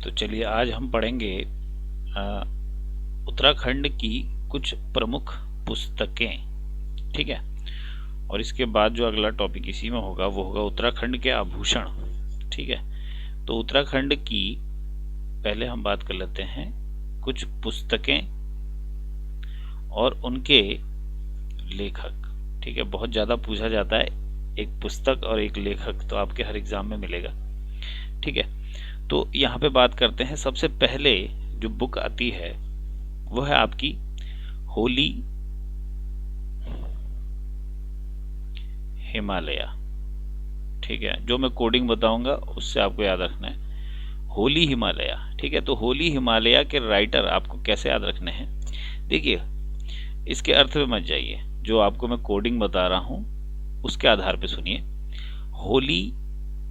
तो चलिए आज हम पढ़ेंगे उत्तराखंड की कुछ प्रमुख पुस्तकें। ठीक है। और इसके बाद जो अगला टॉपिक इसी में होगा वो होगा उत्तराखंड के आभूषण। ठीक है। तो उत्तराखंड की पहले हम बात कर लेते हैं कुछ पुस्तकें और उनके लेखक। ठीक है। बहुत ज़्यादा पूछा जाता है, एक पुस्तक और एक लेखक तो आपके हर एग्जाम में मिलेगा। ठीक है। तो यहाँ पे बात करते हैं, सबसे पहले जो बुक आती है वो है आपकी होली हिमालय। ठीक है। जो मैं कोडिंग बताऊंगा उससे आपको याद रखना है, होली हिमालय। ठीक है। तो होली हिमालय के राइटर आपको कैसे याद रखने हैं, देखिए इसके अर्थ में मत जाइए, जो आपको मैं कोडिंग बता रहा हूं उसके आधार पे सुनिए। होली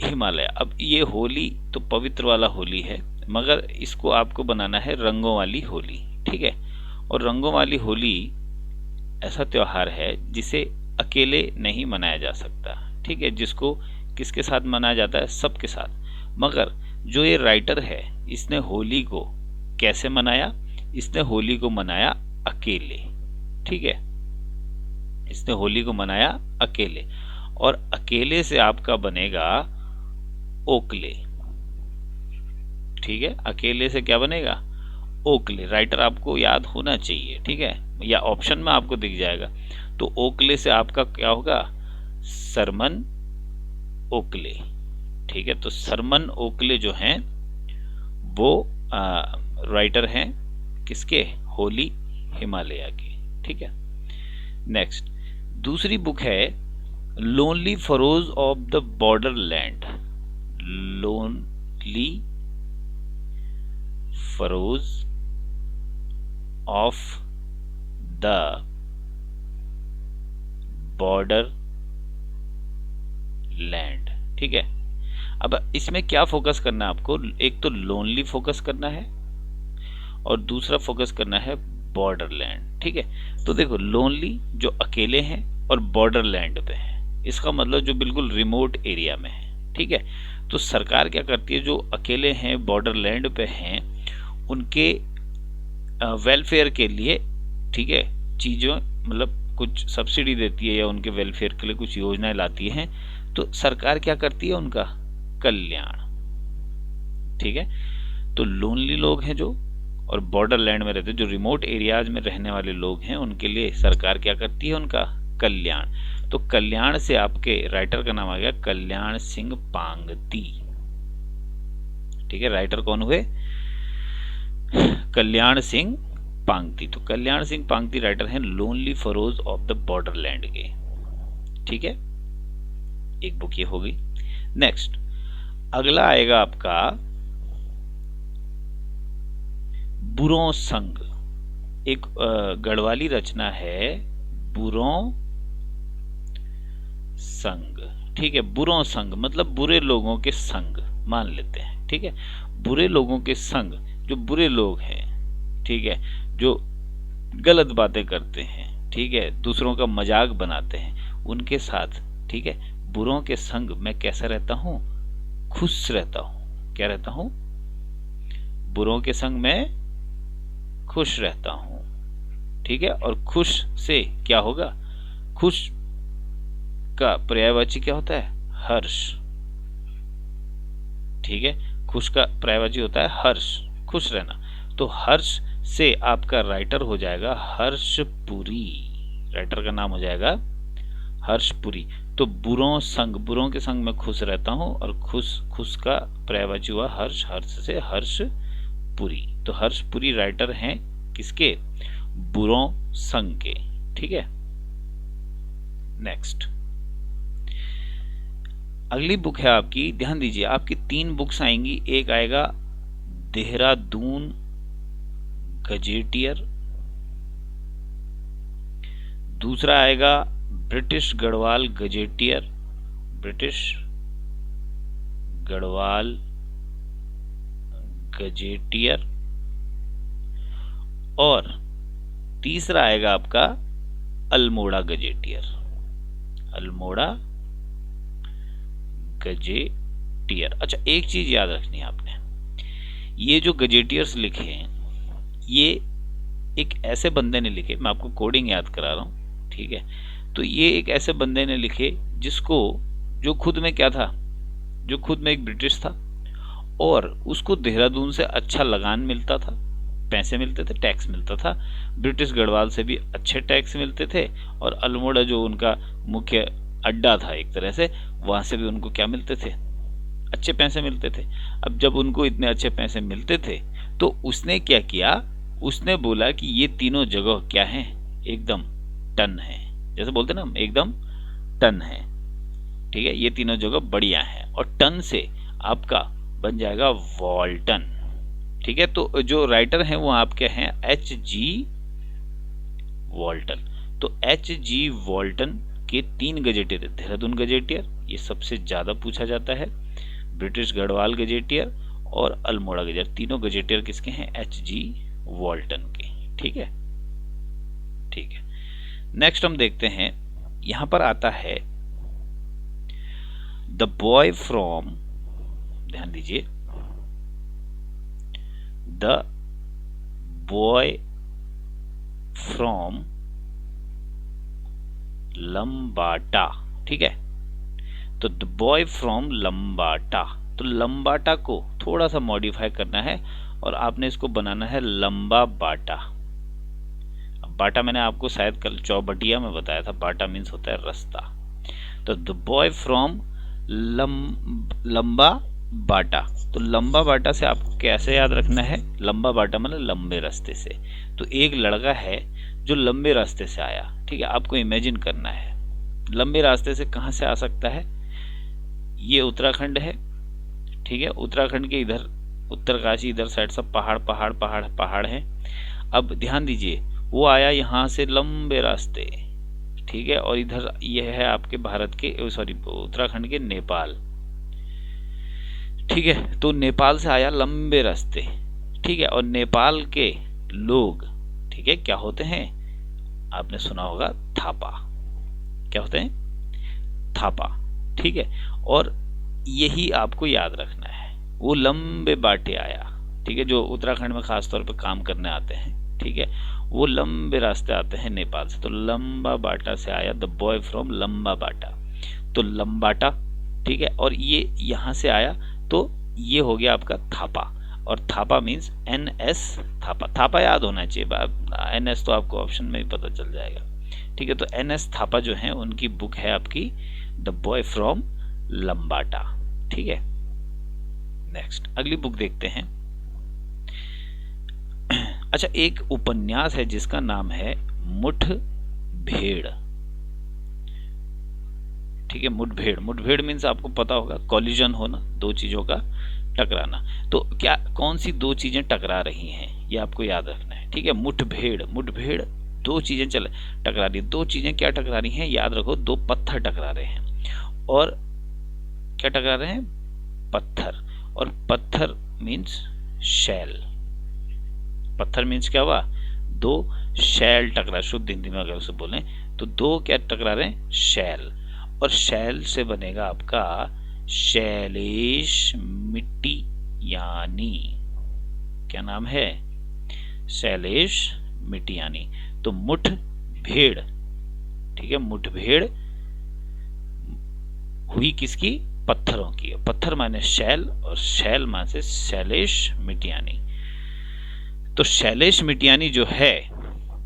हिमालय, अब ये होली तो पवित्र वाला होली है, मगर इसको आपको बनाना है रंगों वाली होली। ठीक है। और रंगों वाली होली ऐसा त्योहार है जिसे अकेले नहीं मनाया जा सकता। ठीक है। जिसको किसके साथ मनाया जाता है, सबके साथ। मगर जो ये राइटर है इसने होली को कैसे मनाया, इसने होली को मनाया अकेले। ठीक है। इसने होली को मनाया अकेले, और अकेले से आपका बनेगा ओकले। ठीक है। अकेले से क्या बनेगा, ओकले। राइटर आपको याद होना चाहिए। ठीक है। या ऑप्शन में आपको दिख जाएगा। तो ओकले से आपका क्या होगा, सरमन ओकले। ठीक है। तो सरमन ओकले जो हैं वो राइटर हैं किसके, होली हिमालय के। ठीक है। नेक्स्ट दूसरी बुक है lonely furrows of the border land. Lonely furrows of the border land. ठीक है। अब इसमें क्या फोकस करना है आपको, एक तो लोनली फोकस करना है और दूसरा फोकस करना है बॉर्डर लैंड। ठीक है। तो देखो लोनली जो अकेले हैं और बॉर्डर लैंड पे है, इसका मतलब जो बिल्कुल रिमोट एरिया में है। ठीक है। तो सरकार क्या करती है, जो अकेले हैं बॉर्डर लैंड पे हैं उनके वेलफेयर के लिए, ठीक है, चीज़ों मतलब कुछ सब्सिडी देती है या उनके वेलफेयर के लिए कुछ योजनाएं लाती है। तो सरकार क्या करती है, उनका कल्याण। ठीक है। तो लोनली लोग हैं जो, और बॉर्डर लैंड में रहते, जो रिमोट एरियाज में रहने वाले लोग हैं, उनके लिए सरकार क्या करती है, उनका कल्याण। तो कल्याण से आपके राइटर का नाम आ गया कल्याण सिंह पांगती। ठीक है। राइटर कौन हुए, कल्याण सिंह पांगती। तो कल्याण सिंह पांगती राइटर हैं lonely furrows of the border land के। ठीक है। एक बुक ये हो गई। नेक्स्ट अगला आएगा आपका बुरों संग। एक गढ़वाली रचना है बुरों संग। ठीक है। बुरों संग मतलब बुरे लोगों के संग मान लेते हैं। ठीक है। बुरे लोगों के संग, जो बुरे लोग हैं, ठीक है, जो गलत बातें करते हैं, ठीक है, दूसरों का मजाक बनाते हैं, उनके साथ, ठीक है, बुरों के संग मैं कैसा रहता हूं, खुश रहता हूं। क्या रहता हूं, बुरों के संग मैं खुश रहता हूं। ठीक है। और खुश से क्या होगा, खुश का पर्यायवाची क्या होता है, हर्ष। ठीक है। खुश का पर्यायवाची होता है हर्ष, खुश रहना। तो हर्ष से आपका राइटर हो जाएगा हर्षपुरी। राइटर का नाम हो जाएगा हर्षपुरी। तो बुरों संग, बुरों के संग मैं खुश रहता हूं, और खुश, खुश का पर्यायवाची हुआ हर्ष, हर्ष से हर्षपुरी। तो हर्षपुरी राइटर हैं किसके, बुरों संग के। ठीक है। नेक्स्ट अगली बुक है आपकी, ध्यान दीजिए आपकी 3 बुक्स आएंगी। एक आएगा देहरादून गजेटियर, दूसरा आएगा British Garhwal gazetteer, British Garhwal gazetteer, और तीसरा आएगा आपका अल्मोड़ा गजेटियर, अल्मोड़ा गजेटियर। अच्छा एक चीज याद रखनी है आपने, ये जो गजेटियर्स लिखे हैं ये एक ऐसे बंदे ने लिखे, मैं आपको कोडिंग याद करा रहा हूँ, ठीक है। तो ये एक ऐसे बंदे ने लिखे जिसको, जो खुद में क्या था, जो खुद में एक ब्रिटिश था और उसको देहरादून से अच्छा लगान मिलता था, पैसे मिलते थे, टैक्स मिलता था। ब्रिटिश गढ़वाल से भी अच्छे टैक्स मिलते थे और अल्मोड़ा जो उनका मुख्य अड्डा था एक तरह से, वहां से भी उनको क्या मिलते थे, अच्छे पैसे मिलते थे। अब जब उनको इतने अच्छे पैसे मिलते थे तो उसने क्या किया, उसने बोला कि ये तीनों जगह क्या है, एकदम टन है, जैसे बोलते ना हम, एकदम टन है, ठीक है, ये तीनों जगह बढ़िया है। और टन से आपका बन जाएगा वॉल्टन, ठीक है। तो जो राइटर हैं वो आपके हैं H.G. वॉल्टन। तो H.G. वॉल्टन के 3 गजेटियर, देहरादून गजेटियर ये सबसे ज्यादा पूछा जाता है, ब्रिटिश गढ़वाल गजेटियर और अल्मोड़ा गजेटियर, तीनों गजेटियर किसके हैं, H.G. वॉल्टन के, ठीक है, ठीक है। नेक्स्ट हम देखते हैं, यहां पर आता है द बॉय फ्रॉम, ध्यान दीजिए, द बॉय फ्रॉम लंबाटा, ठीक है। तो द बॉय फ्रॉम लंबाटा, तो लंबाटा को थोड़ा सा मॉडिफाई करना है और आपने इसको बनाना है लंबा बाटा। अब बाटा मैंने आपको शायद कल चौबटिया में बताया था, बाटा मीन्स होता है रास्ता। तो द बॉय फ्रॉम लंबा बाटा, तो लंबा बाटा से आपको कैसे याद रखना है, लंबा बाटा मतलब लंबे रास्ते से। तो एक लड़का है जो लंबे रास्ते से आया, ठीक है, आपको इमेजिन करना है लंबे रास्ते से कहां से आ सकता है। ये उत्तराखंड है, ठीक है, उत्तराखंड के इधर उत्तरकाशी, इधर साइड सब पहाड़ पहाड़ पहाड़ पहाड़ है। अब ध्यान दीजिए, वो आया यहां से लंबे रास्ते, ठीक है, और इधर ये है आपके भारत के, सॉरी उत्तराखंड के नेपाल, ठीक है। तो नेपाल से आया लंबे रास्ते, ठीक है, और नेपाल के लोग, ठीक है, क्या होते हैं, आपने सुना होगा थापा, क्या होते हैं, थापा, ठीक है। और यही आपको याद रखना है, वो लंबे बाटे आया, ठीक है, जो उत्तराखंड में खासतौर पर काम करने आते हैं, ठीक है, वो लंबे रास्ते आते हैं नेपाल से। तो लंबा बाटा से आया द बॉय फ्रॉम लंबा बाटा, तो लंबाटा, ठीक है, और ये यहां से आया तो ये हो गया आपका थापा, और थापा मीन्स NS, थापा, थापा याद होना चाहिए, NS तो आपको ऑप्शन में भी पता चल जाएगा, ठीक है। तो NS थापा जो है उनकी बुक है आपकी द बॉय फ्रॉम लंबाटा, ठीक है। नेक्स्ट अगली बुक देखते हैं। अच्छा, एक उपन्यास है जिसका नाम है मुठभेड़, ठीक है, मुठभेड़, मुठभेड़ मीन्स आपको पता होगा कॉलिजन होना, दो चीजों का टकराना। तो क्या, कौन सी दो चीजें टकरा रही हैं, ये आपको याद रखना है, ठीक है। मुठभेड़, मुठभेड़ दो चीजें टकरा रही, दो चीजें क्या टकरा रही हैं, याद रखो, दो पत्थर टकरा रहे हैं। और क्या टकरा रहे हैं, पत्थर, और पत्थर मीन्स शैल, पत्थर मीन्स क्या हुआ, दो शैल टकरा, शुद्ध हिंदी में अगर उसे बोलें तो दो क्या टकरा रहे हैं, शैल, और शैल से बनेगा आपका शैलेश मिट्टी यानी, क्या नाम है, शैलेश मिटियानी। तो मुठभेड़, ठीक है, मुठभेड़ हुई किसकी, पत्थरों की, पत्थर माने शैल और शैल माने से शैलेश मिटियानी। तो शैलेश मिटियानी जो है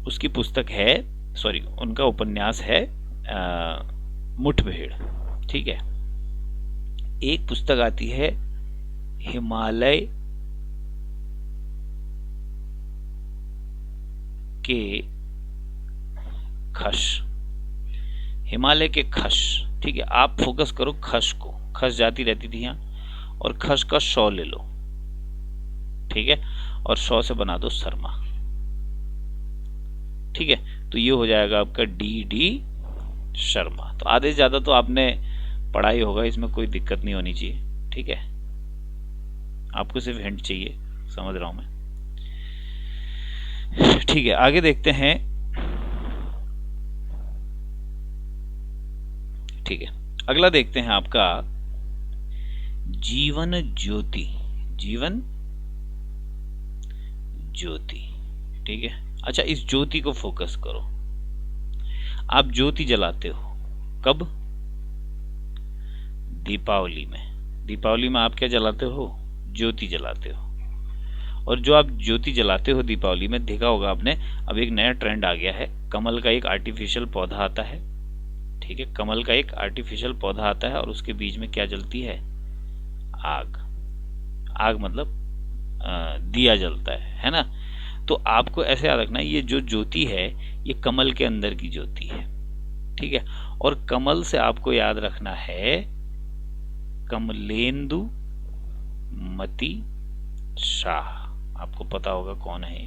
उसकी पुस्तक है, सॉरी उनका उपन्यास है मुठभेड़, ठीक है। एक पुस्तक आती है हिमालय के खश, हिमालय के खश, ठीक है, आप फोकस करो खश को, खश जाती रहती थी यहाँ, और खश का शॉ ले लो, ठीक है, और शॉ से बना दो शर्मा, ठीक है। तो ये हो जाएगा आपका DD शर्मा। तो आधे से ज्यादा तो आपने पढ़ा ही होगा, इसमें कोई दिक्कत नहीं होनी चाहिए, ठीक है, आपको सिर्फ हिंट चाहिए, समझ रहा हूं मैं, ठीक है। आगे देखते हैं, ठीक है, अगला देखते हैं आपका जीवन ज्योति, जीवन ज्योति। ठीक है, अच्छा इस ज्योति को फोकस करो। आप ज्योति जलाते हो कब? दीपावली में। दीपावली में आप क्या जलाते हो? ज्योति जलाते हो। और जो आप ज्योति जलाते हो दीपावली में, देखा होगा आपने, अब एक नया ट्रेंड आ गया है, कमल का एक आर्टिफिशियल पौधा आता है। ठीक है, कमल का एक आर्टिफिशियल पौधा आता है और उसके बीच में क्या जलती है? आग। आग मतलब दिया जलता है ना। तो आपको ऐसे याद रखना, ये जो ज्योति है ये कमल के अंदर की ज्योति है। ठीक है, और कमल से आपको याद रखना है कमलेंदु मति शाह। आपको पता होगा कौन है।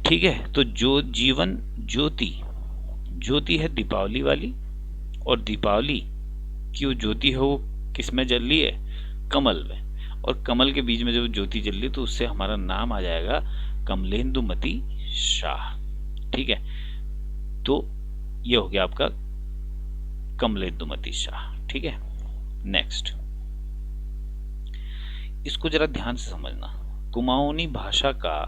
ठीक है, तो जो जीवन ज्योति, ज्योति है दीपावली वाली, और दीपावली की वो ज्योति है वो किस में जल रही है? कमल में। और कमल के बीच में जब ज्योति जल रही तो उससे हमारा नाम आ जाएगा कमलेंदुमती शाह। ठीक है, तो ये हो गया आपका कमलेंदुमती शाह। ठीक है, नेक्स्ट इसको जरा ध्यान से समझना। कुमाऊनी भाषा का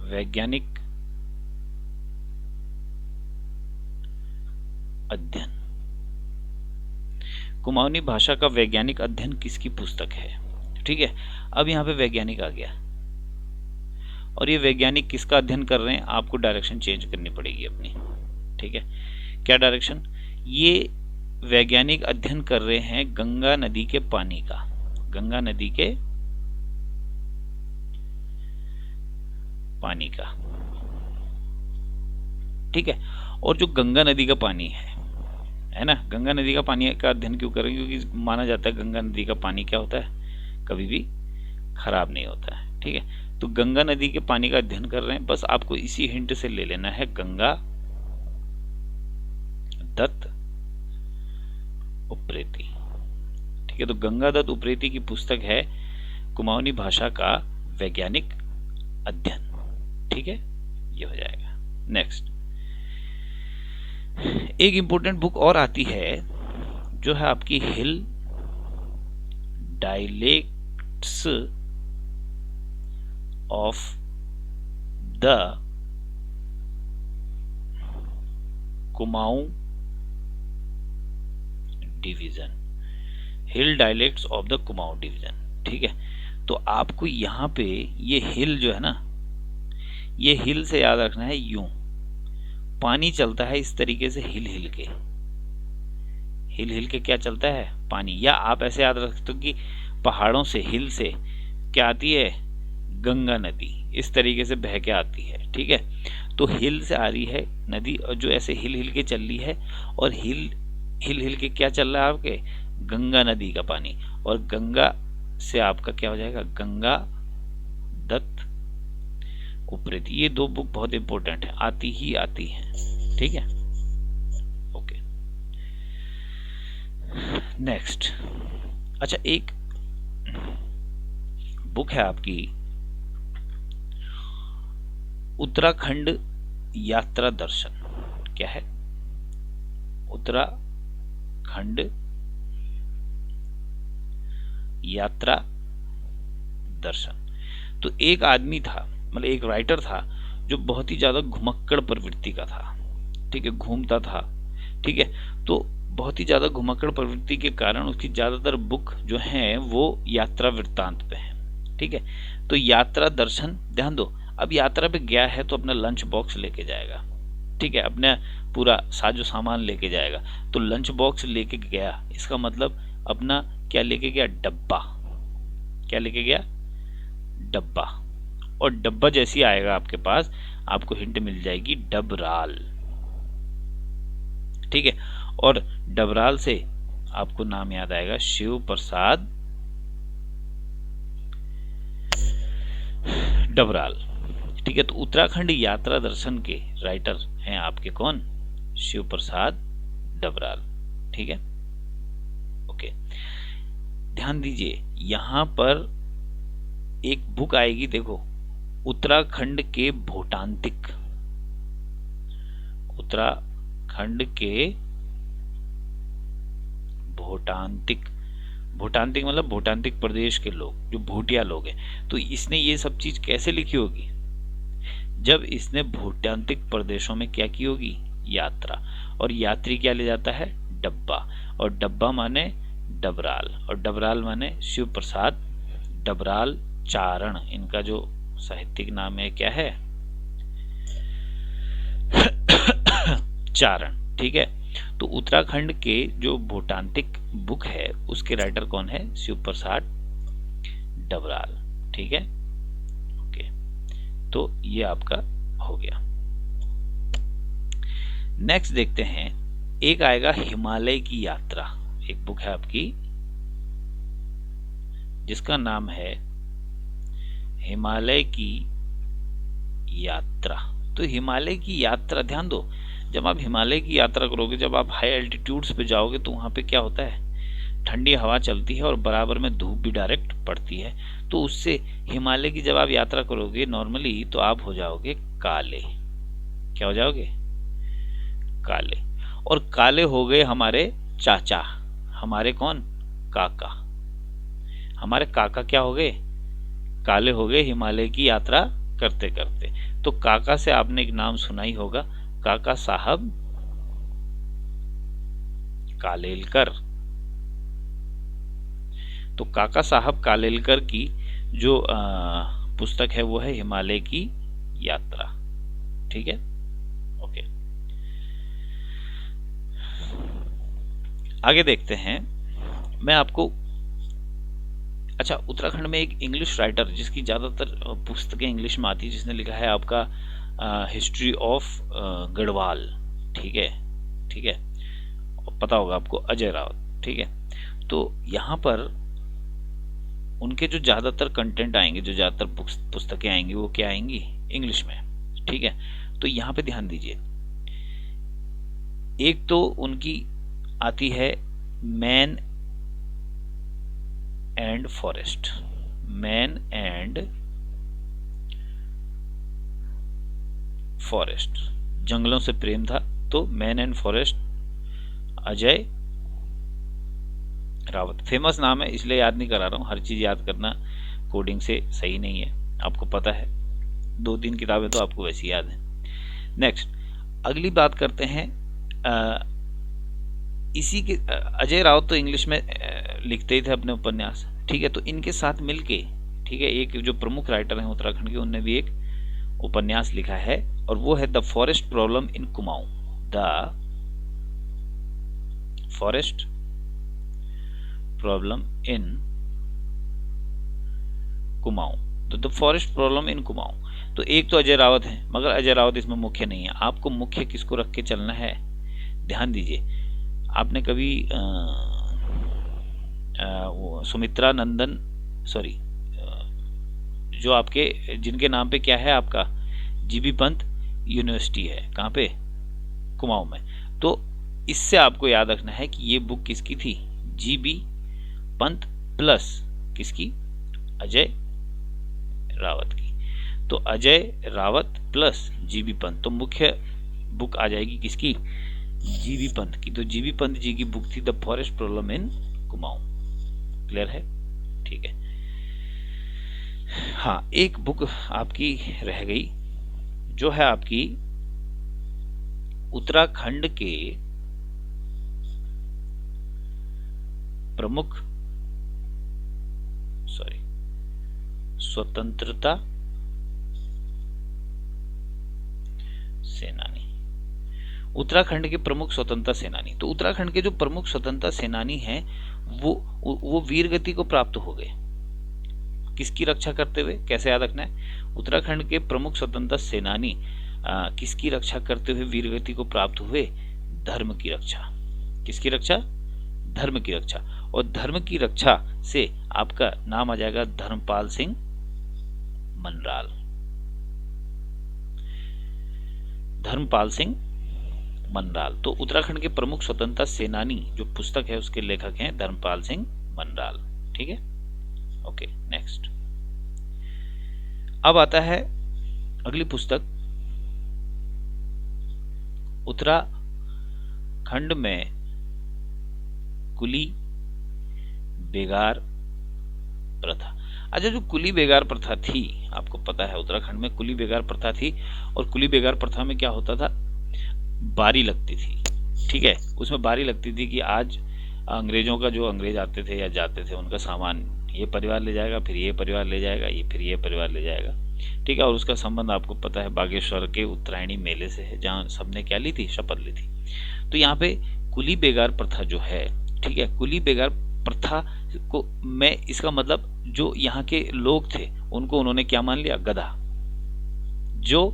वैज्ञानिक अध्ययन, कुमाऊनी भाषा का वैज्ञानिक अध्ययन किसकी पुस्तक है? ठीक है, अब यहां पे वैज्ञानिक आ गया, और ये वैज्ञानिक किसका अध्ययन कर रहे हैं? आपको डायरेक्शन चेंज करनी पड़ेगी अपनी। ठीक है, क्या डायरेक्शन? ये वैज्ञानिक अध्ययन कर रहे हैं गंगा नदी के पानी का, गंगा नदी के पानी का। ठीक है, और जो गंगा नदी का पानी है ना, गंगा नदी का पानी का अध्ययन क्यों कर रहे हैं? क्योंकि माना जाता है गंगा नदी का पानी क्या होता है? कभी भी खराब नहीं होता है। ठीक है, तो गंगा नदी के पानी का अध्ययन कर रहे हैं। बस आपको इसी हिंट से ले लेना है, गंगा दत्त उप्रेती। ठीक है, तो गंगा दत्त उप्रेती की पुस्तक है कुमाऊनी भाषा का वैज्ञानिक अध्ययन। ठीक है, ये हो जाएगा। नेक्स्ट एक इंपॉर्टेंट बुक और आती है जो है आपकी hill dialects of the Kumaon division, hill dialects of the Kumaon division. ठीक है, तो आपको यहां पे ये हिल जो है ना, ये हिल से याद रखना है यूं, पानी चलता है इस तरीके से हिल हिल के, हिल हिल के क्या चलता है? पानी। या आप ऐसे याद रख सकते हो कि पहाड़ों से, हिल से क्या आती है? गंगा नदी इस तरीके से बह के आती है। ठीक है, तो हिल से आ रही है नदी, और जो ऐसे हिल हिल के चल रही है, और हिल हिल के क्या चल रहा है आपके? गंगा नदी का पानी। और गंगा से आपका क्या हो जाएगा? गंगा दत्त उप्रेती। ये दो बुक बहुत इंपॉर्टेंट है, आती ही आती हैं। ठीक है, ओके। नेक्स्ट, अच्छा एक बुक है आपकी उत्तराखंड यात्रा दर्शन। क्या है? उत्तराखंड यात्रा दर्शन। तो एक आदमी था, मतलब एक राइटर था, जो बहुत ही ज्यादा घुमक्कड़ प्रवृत्ति का था। ठीक है, घूमता था। ठीक है, तो बहुत ही ज्यादा घुमक्कड़ प्रवृत्ति के कारण उसकी ज्यादातर बुक जो हैं वो यात्रा वृत्तांत पे हैं। ठीक है, तो यात्रा दर्शन, ध्यान दो, अब यात्रा पे गया है तो अपना लंच बॉक्स लेके जाएगा। ठीक है, अपना पूरा साजो सामान लेके जाएगा। तो लंच बॉक्स लेके गया, इसका मतलब अपना क्या लेके गया? डब्बा। क्या लेके गया? डब्बा। और डब्बा जैसी आएगा आपके पास, आपको हिंट मिल जाएगी डबराल। ठीक है, और डबराल से आपको नाम याद आएगा शिव प्रसाद डबराल। ठीक है, तो उत्तराखंड यात्रा दर्शन के राइटर हैं आपके कौन? शिव प्रसाद डबराल। ठीक है, ओके। ध्यान दीजिए, यहां पर एक बुक आएगी, देखो, उत्तराखंड के भूटांतिक, उत्तराखंड के भूटांतिक, भूटांतिक मतलब भूटांतिक प्रदेश के लोग, जो भूटिया लोग हैं। तो इसने ये सब चीज कैसे लिखी होगी? जब इसने भूटांतिक प्रदेशों में क्या की होगी? यात्रा। और यात्री क्या ले जाता है? डब्बा। और डब्बा माने डबराल, और डबराल माने शिव प्रसाद डबराल चारण। इनका जो साहित्यिक नाम है क्या है? चारण। ठीक है। तो उत्तराखंड के जो भूटांतिक बुक है उसके राइटर कौन है? शिव प्रसाद डबराल। ठीक है। ओके, तो ये आपका हो गया। नेक्स्ट देखते हैं, एक आएगा हिमालय की यात्रा। एक बुक है आपकी जिसका नाम है हिमालय की यात्रा। तो हिमालय की यात्रा, ध्यान दो, जब आप हिमालय की यात्रा करोगे, जब आप हाई एल्टीट्यूड्स पे जाओगे तो वहां पे क्या होता है? ठंडी हवा चलती है और बराबर में धूप भी डायरेक्ट पड़ती है। तो उससे हिमालय की जब आप यात्रा करोगे नॉर्मली, तो आप हो जाओगे काले। क्या हो जाओगे? काले। और काले हो गए हमारे चाचा, हमारे कौन? काका। हमारे काका क्या हो गए? काले हो गए हिमालय की यात्रा करते करते। तो काका से आपने एक नाम सुना ही होगा, काका साहब कालेलकर। तो काका साहब कालेलकर की जो पुस्तक है वो है हिमालय की यात्रा। ठीक है। ओके, आगे देखते हैं। मैं आपको, अच्छा, उत्तराखंड में एक इंग्लिश राइटर जिसकी ज्यादातर पुस्तकें इंग्लिश में आती है, जिसने लिखा है आपका हिस्ट्री ऑफ गढ़वाल। ठीक है। ठीक है, पता होगा आपको, अजय रावत। ठीक है। तो यहाँ पर उनके जो ज्यादातर कंटेंट आएंगे, जो ज्यादातर पुस्तकें आएंगी, वो क्या आएंगी? इंग्लिश में। ठीक है। तो यहाँ पे ध्यान दीजिए, एक तो उनकी आती है man and forest. Man and forest, जंगलों से प्रेम था, तो man and forest, Ajay Rawat. Famous नाम है इसलिए याद नहीं करा रहा हूं, हर चीज याद करना कोडिंग से सही नहीं है, आपको पता है। 2-3 किताबें तो आपको वैसी याद है। नेक्स्ट, अगली बात करते हैं, इसी के अजय रावत तो इंग्लिश में लिखते ही थे अपने उपन्यास। ठीक है। तो इनके साथ मिलके, ठीक है, एक जो प्रमुख राइटर हैं उत्तराखंड के, उनने भी एक उपन्यास लिखा है और वो है the forest problem in Kumaon. The forest problem in Kumaon. तो the forest problem in Kumaon. तो एक तो अजय रावत है, मगर अजय रावत इसमें मुख्य नहीं है। आपको मुख्य किसको रख के चलना है? ध्यान दीजिए, आपने कभी सुमित्रा नंदन, सॉरी, जो आपके जिनके नाम पे क्या है आपका जीबी पंत यूनिवर्सिटी है, कहाँ पे? कुमाऊं में। तो इससे आपको याद रखना है कि ये बुक किसकी थी? जीबी पंत प्लस किसकी? अजय रावत की। तो अजय रावत प्लस जीबी पंत, तो मुख्य बुक आ जाएगी किसकी? जीबी पंत की। तो जीबी पंत जी की बुक थी the forest problem in Kumaon. Clear है? ठीक है। हाँ, एक बुक आपकी रह गई, जो है आपकी उत्तराखंड के प्रमुख, सॉरी, स्वतंत्रता सेनानी। उत्तराखंड के प्रमुख स्वतंत्रता सेनानी। तो उत्तराखंड के जो प्रमुख स्वतंत्रता सेनानी हैं वो वीर गति को प्राप्त हो गए। किसकी रक्षा करते हुए? कैसे याद रखना है? उत्तराखंड के प्रमुख स्वतंत्रता सेनानी किसकी रक्षा करते हुए वीर गति को प्राप्त हुए? धर्म की रक्षा। किसकी रक्षा? धर्म की रक्षा। और धर्म की रक्षा से आपका नाम आ जाएगा धर्मपाल सिंह मनराल। धर्मपाल सिंह मनराल। तो उत्तराखंड के प्रमुख स्वतंत्रता सेनानी जो पुस्तक है उसके लेखक हैं धर्मपाल सिंह मनराल। ठीक है। Okay, next. अब आता है अगली पुस्तक, उत्तराखंड में कुली बेगार प्रथा। अच्छा, जो कुली बेगार प्रथा थी, आपको पता है उत्तराखंड में कुली बेगार प्रथा थी, और कुली बेगार प्रथा में क्या होता था, बारी लगती थी। ठीक है, उसमें बारी लगती थी कि आज अंग्रेजों का, जो अंग्रेज आते थे या जाते थे, उनका सामान ये परिवार ले जाएगा, फिर ये परिवार ले जाएगा, ये फिर ये परिवार ले जाएगा। ठीक है, और उसका संबंध आपको पता है बागेश्वर के उत्तरायणी मेले से है, जहाँ सबने क्या ली थी, शपथ ली थी। तो यहाँ पे कुली बेगार प्रथा जो है, ठीक है, कुली बेगार प्रथा को मैं, इसका मतलब जो यहाँ के लोग थे उनको उन्होंने क्या मान लिया, गधा, जो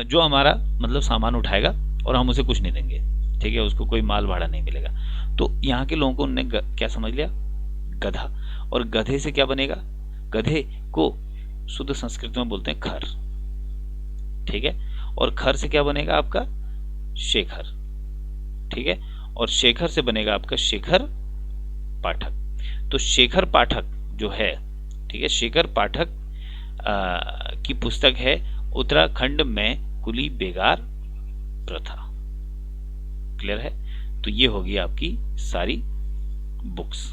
जो हमारा मतलब सामान उठाएगा और हम उसे कुछ नहीं देंगे। ठीक है, उसको कोई माल भाड़ा नहीं मिलेगा। तो यहाँ के लोगों को उन्होंने क्या समझ लिया, गधा। और गधे से क्या बनेगा, गधे को शुद्ध संस्कृत में बोलते हैं खर। ठीक है, और खर से क्या बनेगा आपका, शेखर। ठीक है, और शेखर से बनेगा आपका शेखर पाठक। तो शेखर पाठक जो है, ठीक है, शेखर पाठक की पुस्तक है उत्तराखंड में कुली बेगार प्रथा। क्लियर है? तो ये होगी आपकी सारी बुक्स।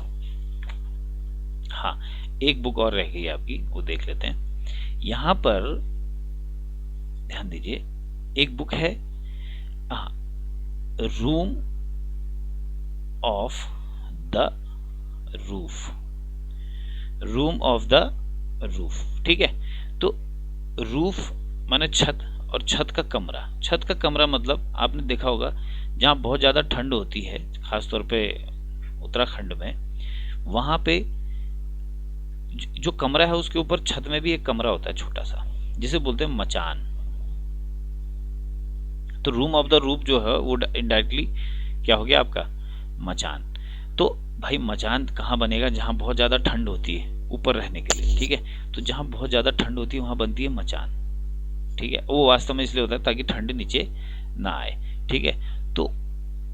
हाँ, एक बुक और रह गई आपकी, वो देख लेते हैं। यहां पर ध्यान दीजिए, एक बुक है room of the roof, room of the roof. ठीक है, तो रूफ माने छत, और छत का कमरा। छत का कमरा मतलब आपने देखा होगा जहाँ बहुत ज़्यादा ठंड होती है, खासतौर पे उत्तराखंड में, वहाँ पे जो कमरा है उसके ऊपर छत में भी एक कमरा होता है छोटा सा, जिसे बोलते हैं मचान। तो रूम ऑफ द रूफ जो है वो इनडायरेक्टली क्या हो गया आपका, मचान। तो भाई मचान कहाँ बनेगा, जहाँ बहुत ज़्यादा ठंड होती है ऊपर रहने के लिए। ठीक है, तो जहाँ बहुत ज़्यादा ठंड होती है वहाँ बनती है मचान। ठीक है, वो वास्तव में इसलिए होता है ताकि ठंड नीचे ना आए। ठीक है, तो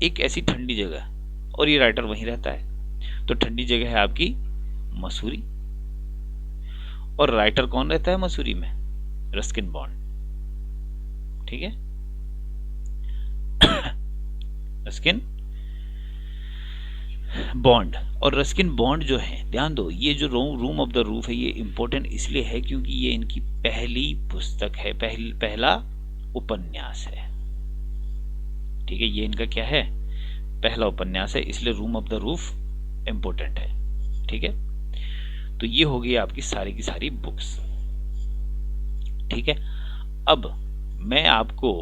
एक ऐसी ठंडी जगह, और ये राइटर वहीं रहता है, तो ठंडी जगह है आपकी मसूरी। और राइटर कौन रहता है मसूरी में, रस्किन बॉन्ड। ठीक है, रस्किन बॉन्ड। और रस्किन बॉन्ड जो है, ध्यान दो, ये जो रूम ऑफ द रूफ है, ये इंपॉर्टेंट इसलिए है क्योंकि ये इनकी पहली पुस्तक है, पहला उपन्यास है। ठीक है, ये इनका क्या है, पहला उपन्यास है, इसलिए room of the roof important है। ठीक है, तो ये हो गई आपकी सारी की सारी बुक्स। ठीक है, अब मैं आपको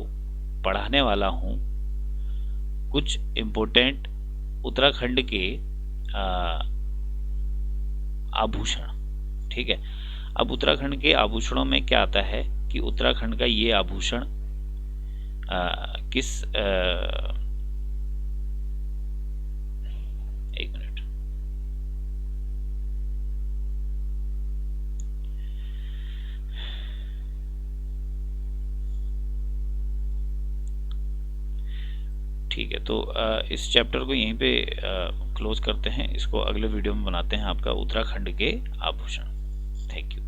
पढ़ाने वाला हूं कुछ इंपॉर्टेंट उत्तराखंड के आभूषण। ठीक है, अब उत्तराखंड के आभूषणों में क्या आता है कि उत्तराखंड का ये आभूषण किस एक मिनट, ठीक है, तो इस चैप्टर को यहीं पे क्लोज करते हैं, इसको अगले वीडियो में बनाते हैं आपका उत्तराखंड के आभूषण। Thank you.